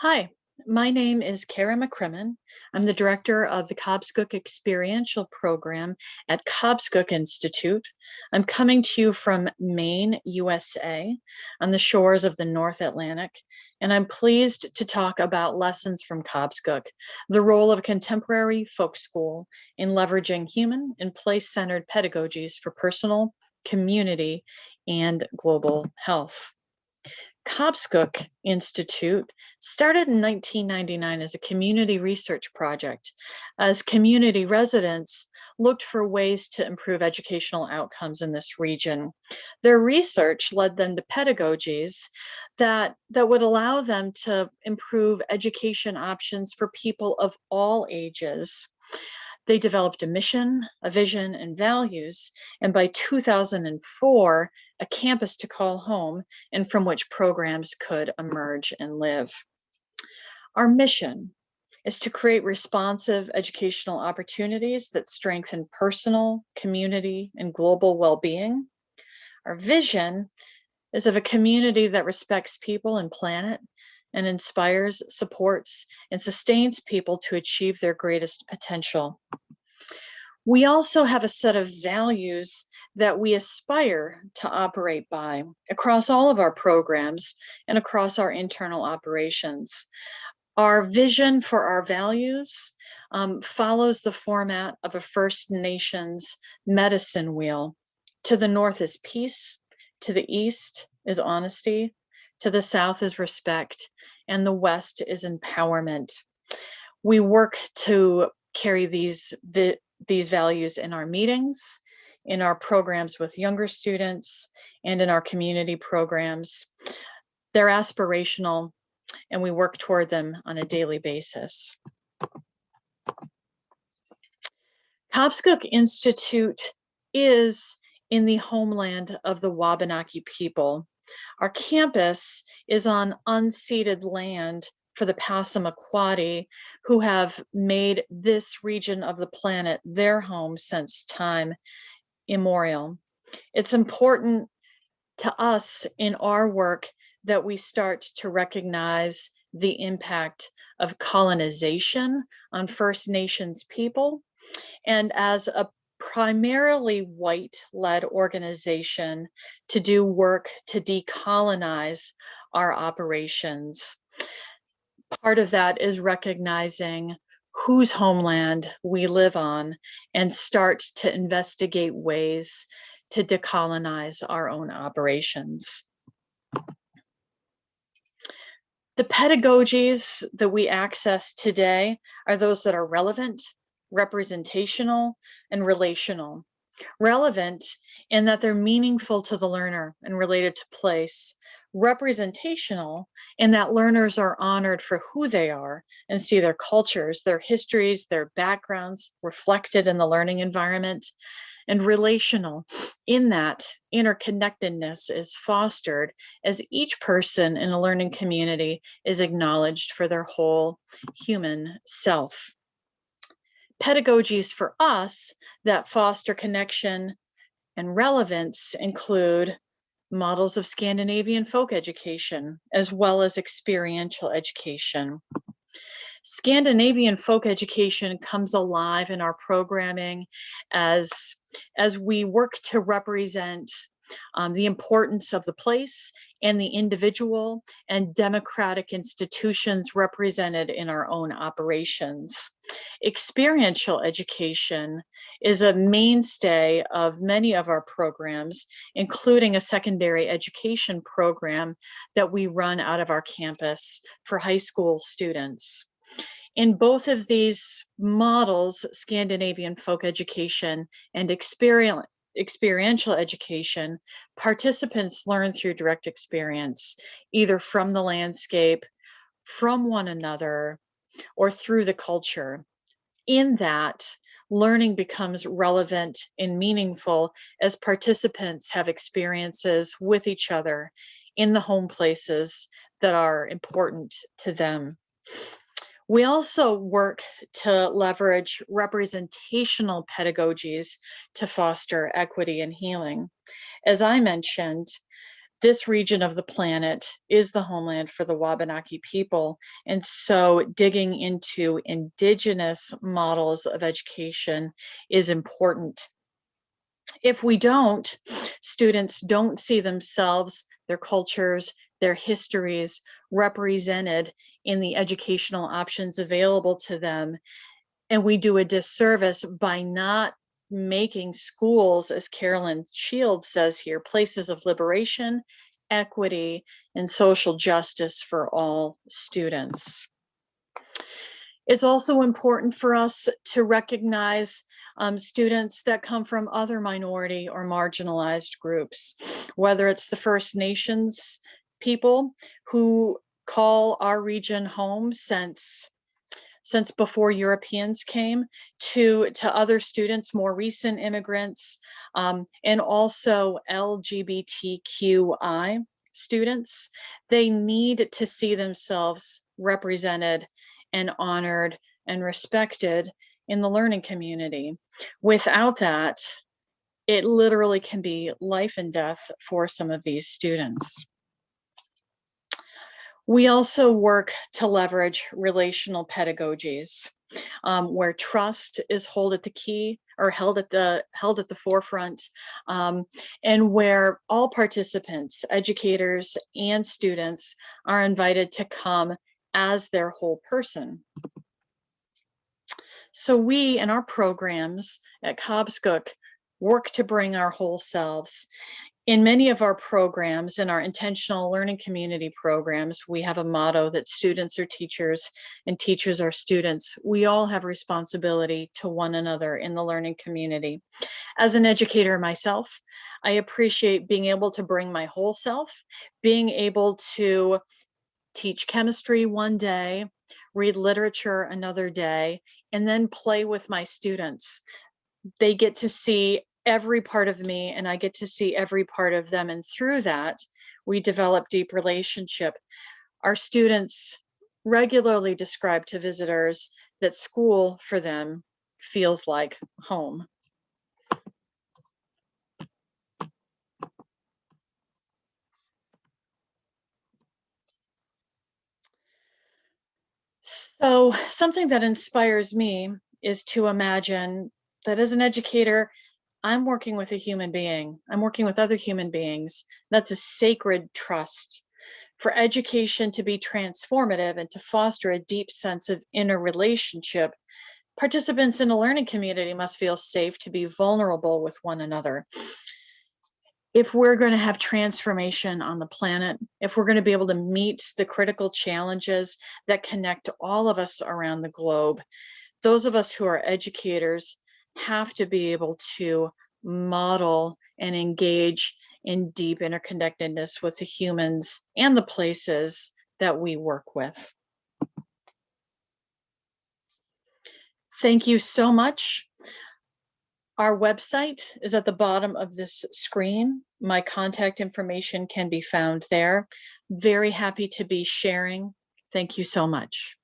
Hi, my name is Kara McCrimmon. I'm the director of the Cobscook Experiential Program at Cobscook Institute. I'm coming to you from Maine, USA, on the shores of the North Atlantic, and I'm pleased to talk about lessons from Cobscook, the role of contemporary folk school in leveraging human and place-centered pedagogies for personal, community, and global health. Cobscook Institute started in 1999 as a community research project, as community residents looked for ways to improve educational outcomes in this region. Their research led them to pedagogies that would allow them to improve education options for people of all ages. They developed a mission, a vision, and values, and by 2004, a campus to call home and from which programs could emerge and live. Our mission is to create responsive educational opportunities that strengthen personal, community, and global well-being. Our vision is of a community that respects people and planet and inspires, supports, and sustains people to achieve their greatest potential. We also have a set of values that we aspire to operate by across all of our programs and across our internal operations. Our vision for our values follows the format of a First Nations medicine wheel. To the north is peace, to the east is honesty, to the south is respect, and the west is empowerment. We work to carry these values in our meetings, in our programs with younger students, and in our community programs. They're aspirational, and we work toward them on a daily basis. Cobscook Institute is in the homeland of the Wabanaki people. Our campus is on unceded land for the Passamaquoddy, who have made this region of the planet their home since time immemorial. It's important to us in our work that we start to recognize the impact of colonization on First Nations people. And as a primarily white-led organization to do work to decolonize our operations. Part of that is recognizing whose homeland we live on and start to investigate ways to decolonize our own operations. The pedagogies that we access today are those that are relevant, representational, and relational. Relevant in that they're meaningful to the learner and related to place. Representational in that learners are honored for who they are and see their cultures, their histories, their backgrounds reflected in the learning environment. And relational in that interconnectedness is fostered as each person in a learning community is acknowledged for their whole human self. Pedagogies for us that foster connection and relevance include models of Scandinavian folk education, as well as experiential education. Scandinavian folk education comes alive in our programming as we work to represent the importance of the place and the individual and democratic institutions represented in our own operations. Experiential education is a mainstay of many of our programs, including a secondary education program that we run out of our campus for high school students. In both of these models, Scandinavian folk education and experiential education, participants learn through direct experience, either from the landscape, from one another, or through the culture. In that, learning becomes relevant and meaningful as participants have experiences with each other in the home places that are important to them. We also work to leverage representational pedagogies to foster equity and healing. As I mentioned, This region of the planet is the homeland for the Wabanaki people. And so digging into indigenous models of education is important. If we don't, students don't see themselves, their cultures, their histories represented in the educational options available to them. And we do a disservice by not making schools, as Carolyn Shields says here, places of liberation, equity, and social justice for all students. It's also important for us to recognize students that come from other minority or marginalized groups, whether it's the First Nations people who call our region home since before Europeans came, to other students, more recent immigrants, and also LGBTQI students. They need to see themselves represented and honored and respected in the learning community. Without that, it literally can be life and death for some of these students. We also work to leverage relational pedagogies, where trust is held at the forefront, and where all participants, educators and students, are invited to come as their whole person. So we, in our programs at Cobscook, work to bring our whole selves. In many of our programs, in our intentional learning community programs, we have a motto that students are teachers and teachers are students. We all have responsibility to one another in the learning community. As an educator myself, I appreciate being able to bring my whole self, being able to teach chemistry one day, read literature another day, and then play with my students. They get to see every part of me and I get to see every part of them. And through that, we develop deep relationship. Our students regularly describe to visitors that school for them feels like home. So something that inspires me is to imagine that as an educator, I'm working with a human being. I'm working with other human beings. That's a sacred trust. For education to be transformative and to foster a deep sense of interrelationship, participants in a learning community must feel safe to be vulnerable with one another. If we're going to have transformation on the planet, if we're going to be able to meet the critical challenges that connect all of us around the globe, those of us who are educators have to be able to model and engage in deep interconnectedness with the humans and the places that we work with. Thank you so much. Our website is at the bottom of this screen. My contact information can be found there. Very happy to be sharing. Thank you so much.